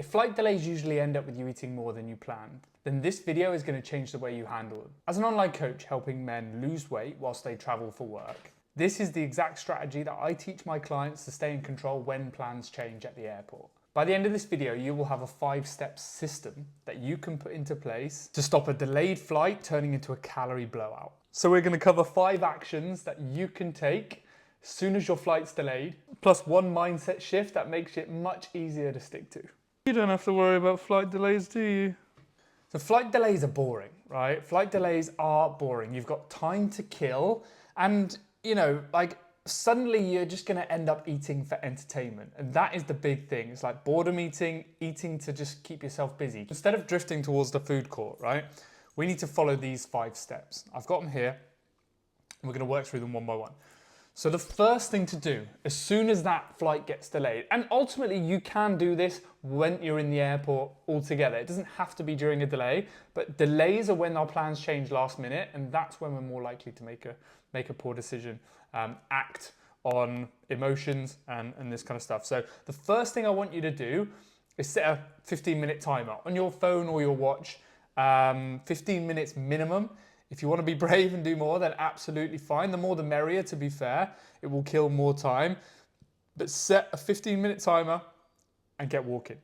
If flight delays usually end up with you eating more than you planned, then this video is going to change the way you handle them. As an online coach helping men lose weight whilst they travel for work, this is the exact strategy that I teach my clients to stay in control when plans change at the airport. By the end of this video, you will have a 5-step system that you can put into place to stop a delayed flight turning into a calorie blowout. So we're going to cover 5 actions that you can take as soon as your flight's delayed, plus one mindset shift that makes it much easier to stick to. You don't have to worry about flight delays, do you? So flight delays are boring, right? Flight delays are boring. You've got time to kill and, suddenly you're just going to end up eating for entertainment. And that is the big thing. It's like boredom eating to just keep yourself busy. Instead of drifting towards the food court, right? We need to follow these 5 steps. I've got them here. And we're going to work through them one by one. So the first thing to do, as soon as that flight gets delayed, and ultimately you can do this when you're in the airport altogether. It doesn't have to be during a delay, but delays are when our plans change last minute, and that's when we're more likely to make a poor decision, act on emotions and this kind of stuff. So the first thing I want you to do is set a 15-minute timer on your phone or your watch, 15 minutes minimum. If you want to be brave and do more, then absolutely fine. The more the merrier, to be fair. It will kill more time. But set a 15-minute timer and get walking.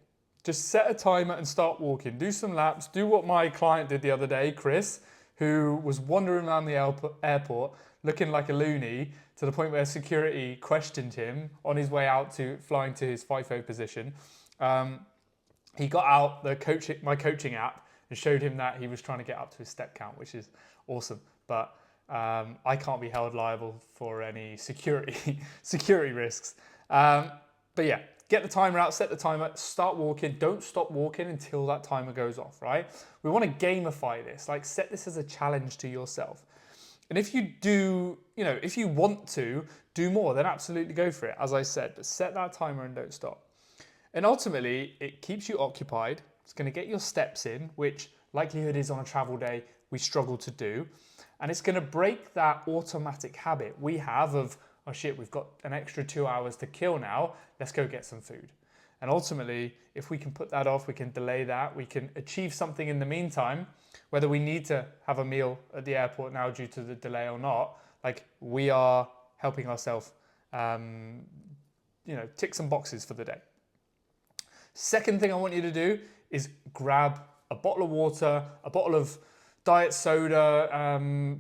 Just set a timer and start walking. Do some laps. Do what my client did the other day, Chris, who was wandering around the airport looking like a loony to the point where security questioned him on his way out to flying to his FIFO position. He got out my coaching app and showed him that he was trying to get up to his step count, which is awesome. But I can't be held liable for any security risks. But yeah, get the timer out, set the timer, start walking. Don't stop walking until that timer goes off, right? We want to gamify this, like set this as a challenge to yourself. And if you do, if you want to do more, then absolutely go for it, as I said, but set that timer and don't stop. And ultimately, it keeps you occupied. It's going to get your steps in, which likelihood is on a travel day we struggle to do. And it's going to break that automatic habit we have of, oh shit, we've got an extra 2 hours to kill now, let's go get some food. And ultimately, if we can put that off, we can delay that, we can achieve something in the meantime, whether we need to have a meal at the airport now due to the delay or not, like we are helping ourselves, tick some boxes for the day. Second thing I want you to do is grab a bottle of water, a bottle of diet soda,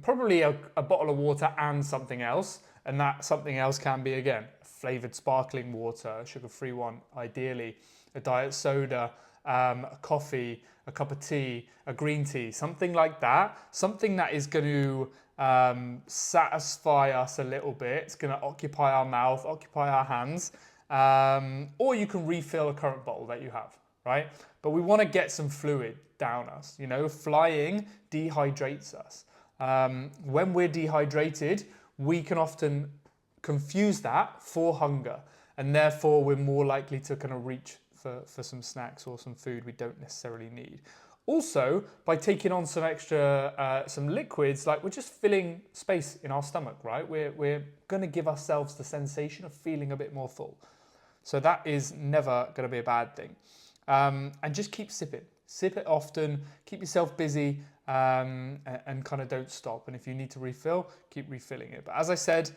probably a bottle of water and something else. And that something else can be, again, flavored sparkling water, a sugar-free one, ideally, a diet soda, a coffee, a cup of tea, a green tea, something like that. Something that is going to satisfy us a little bit. It's going to occupy our mouth, occupy our hands. Or you can refill a current bottle that you have, right? But we want to get some fluid down us. Flying dehydrates us. When we're dehydrated, we can often confuse that for hunger, and therefore we're more likely to kind of reach for some snacks or some food we don't necessarily need. Also, by taking on some extra, some liquids, like we're just filling space in our stomach, right? We're going to give ourselves the sensation of feeling a bit more full. So that is never going to be a bad thing. And just keep sipping. Sip it often, keep yourself busy, and kind of don't stop. And if you need to refill, keep refilling it. But as I said,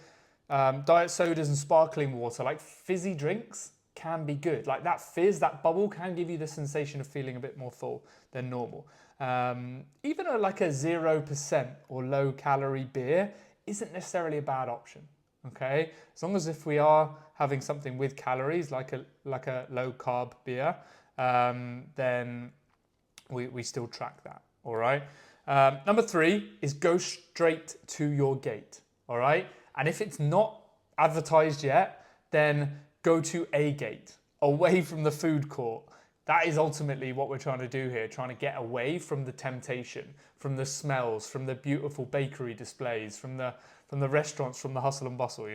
diet sodas and sparkling water, like fizzy drinks, can be good. Like that fizz, that bubble can give you the sensation of feeling a bit more full than normal. Even like a 0% or low calorie beer isn't necessarily a bad option. Okay, as long as if we are having something with calories, like a low carb beer, then we still track that. All right. Number 3 is go straight to your gate. All right, and if it's not advertised yet, then go to a gate away from the food court. That is ultimately what we're trying to do here, trying to get away from the temptation, from the smells, from the beautiful bakery displays, from the restaurants, from the hustle and bustle,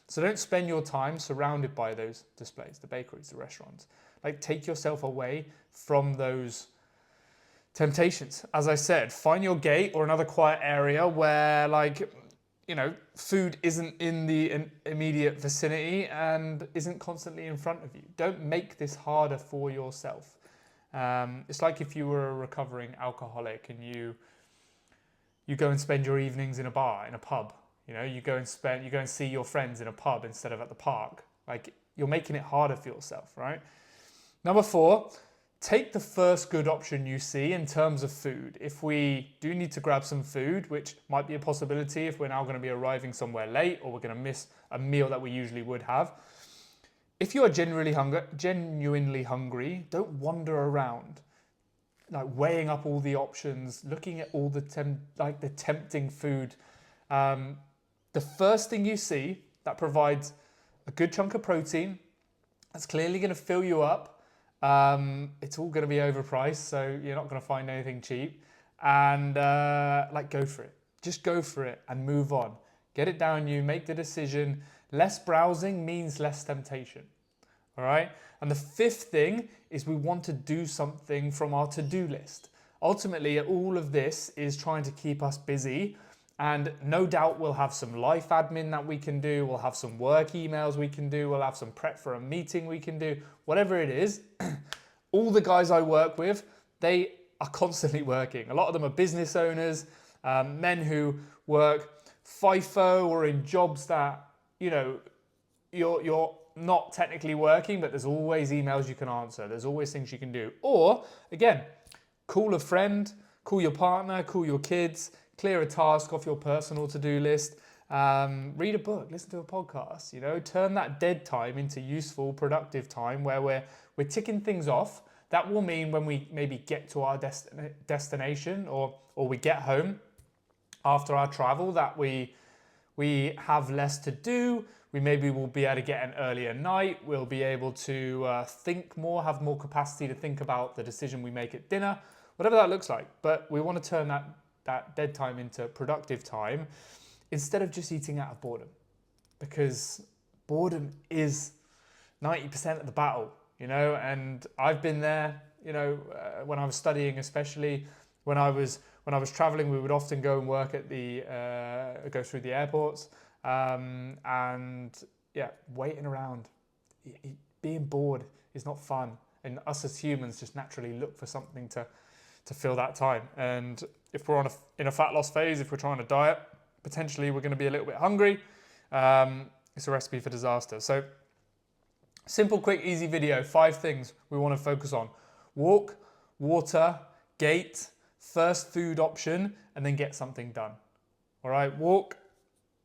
So don't spend your time surrounded by those displays, the bakeries, the restaurants. Like take yourself away from those temptations. As I said, find your gate or another quiet area where food isn't in the immediate vicinity and isn't constantly in front of you. Don't make this harder for yourself. It's like if you were a recovering alcoholic and you go and spend your evenings in a bar, in a pub. You know, you go and see your friends in a pub instead of at the park. Like, you're making it harder for yourself, right? Number 4, take the first good option you see in terms of food. If we do need to grab some food, which might be a possibility if we're now going to be arriving somewhere late or we're going to miss a meal that we usually would have. If you are genuinely hungry, don't wander around, like weighing up all the options, looking at all the tempting food. The first thing you see that provides a good chunk of protein, that's clearly going to fill you up. It's all going to be overpriced, so you're not going to find anything cheap. And go for it. Just go for it and move on. Get it down you, make the decision. Less browsing means less temptation. All right? And the 5th thing is we want to do something from our to-do list. Ultimately, all of this is trying to keep us busy. And no doubt we'll have some life admin that we can do. We'll have some work emails we can do. We'll have some prep for a meeting we can do. Whatever it is, all the guys I work with, they are constantly working. A lot of them are business owners, men who work FIFO or in jobs that, you know, you're not technically working, but there's always emails you can answer. There's always things you can do. Or, again, call a friend, call your partner, call your kids, clear a task off your personal to-do list, read a book, listen to a podcast, you know, turn that dead time into useful, productive time where we're ticking things off. That will mean when we maybe get to our destination or we get home after our travel that we have less to do. We maybe will be able to get an earlier night. We'll be able to think more, have more capacity to think about the decision we make at dinner, whatever that looks like. But we want to turn that dead time into productive time instead of just eating out of boredom, because boredom is 90% of the battle, you know. And I've been there, you know, when I was studying, especially when I was traveling, we would often go and work at go through the airports, and yeah, waiting around, being bored is not fun. And us as humans just naturally look for something to fill that time. And if we're in a fat loss phase, if we're trying to diet, potentially we're going to be a little bit hungry. It's a recipe for disaster. So simple, quick, easy video. 5 things we want to focus on: walk, water, gait, first food option, and then get something done. All right, walk,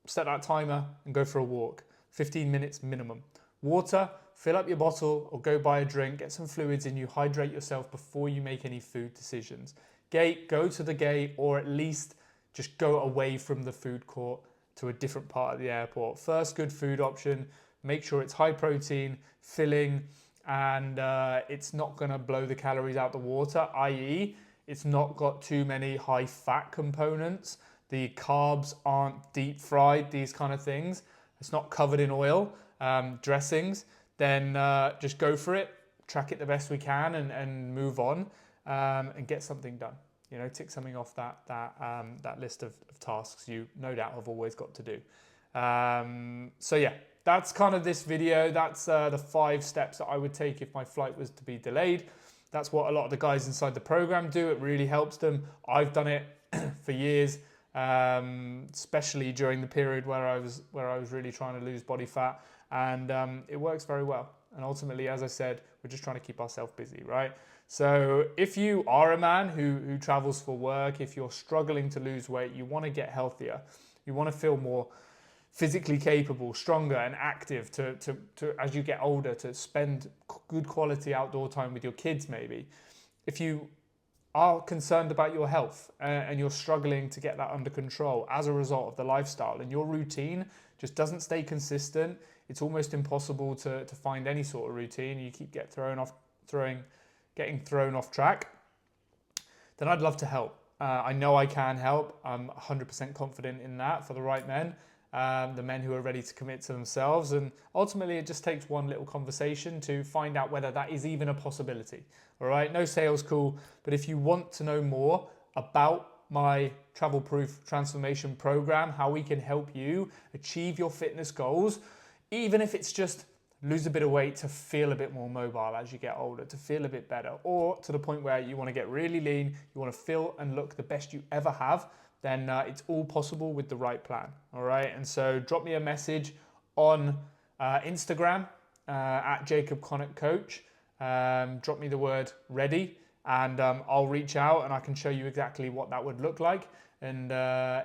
set that timer and go for a walk. 15 minutes minimum. Water, fill up your bottle or go buy a drink, get some fluids in you, hydrate yourself before you make any food decisions. Gate, go to the gate, or at least just go away from the food court to a different part of the airport. First good food option, make sure it's high protein, filling, and it's not gonna blow the calories out the water, i.e. it's not got too many high fat components. The carbs aren't deep fried, these kind of things. It's not covered in oil, dressings. Then just go for it, track it the best we can, and move on, and get something done. You know, tick something off that list of tasks you no doubt have always got to do. So yeah, that's kind of this video. That's the 5 steps that I would take if my flight was to be delayed. That's what a lot of the guys inside the program do. It really helps them. I've done it for years, especially during the period where I was really trying to lose body fat, and it works very well. And ultimately, as I said, we're just trying to keep ourselves busy, right? So if you are a man who travels for work, if you're struggling to lose weight, you want to get healthier, you want to feel more physically capable, stronger and active to as you get older, to spend good quality outdoor time with your kids maybe. If you are concerned about your health and you're struggling to get that under control as a result of the lifestyle, and your routine just doesn't stay consistent, it's almost impossible to find any sort of routine, you keep getting thrown off track, then I'd love to help. I know I can help. I'm 100% confident in that for the right men, the men who are ready to commit to themselves. And ultimately, it just takes one little conversation to find out whether that is even a possibility. All right, no sales call, but if you want to know more about my Travel Proof Transformation Program, how we can help you achieve your fitness goals, even if it's just lose a bit of weight to feel a bit more mobile as you get older, to feel a bit better, or to the point where you want to get really lean, you want to feel and look the best you ever have, then it's all possible with the right plan. All right. And so drop me a message on Instagram at Jacob Connock Coach. Drop me the word ready, and I'll reach out and I can show you exactly what that would look like. And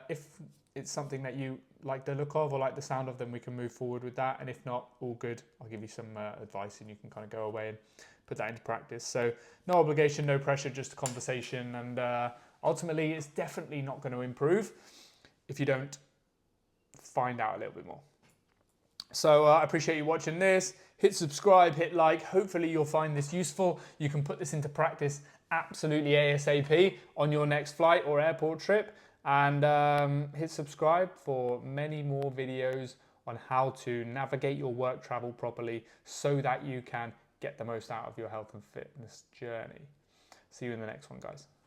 if it's something that you like the look of or like the sound of, then we can move forward with that. And if not, all good. I'll give you some advice and you can kind of go away and put that into practice. So no obligation, no pressure, just a conversation. And ultimately, it's definitely not going to improve if you don't find out a little bit more. So I appreciate you watching this. Hit subscribe, hit like. Hopefully you'll find this useful. You can put this into practice absolutely ASAP on your next flight or airport trip. And hit subscribe for many more videos on how to navigate your work travel properly so that you can get the most out of your health and fitness journey. See you in the next one, guys.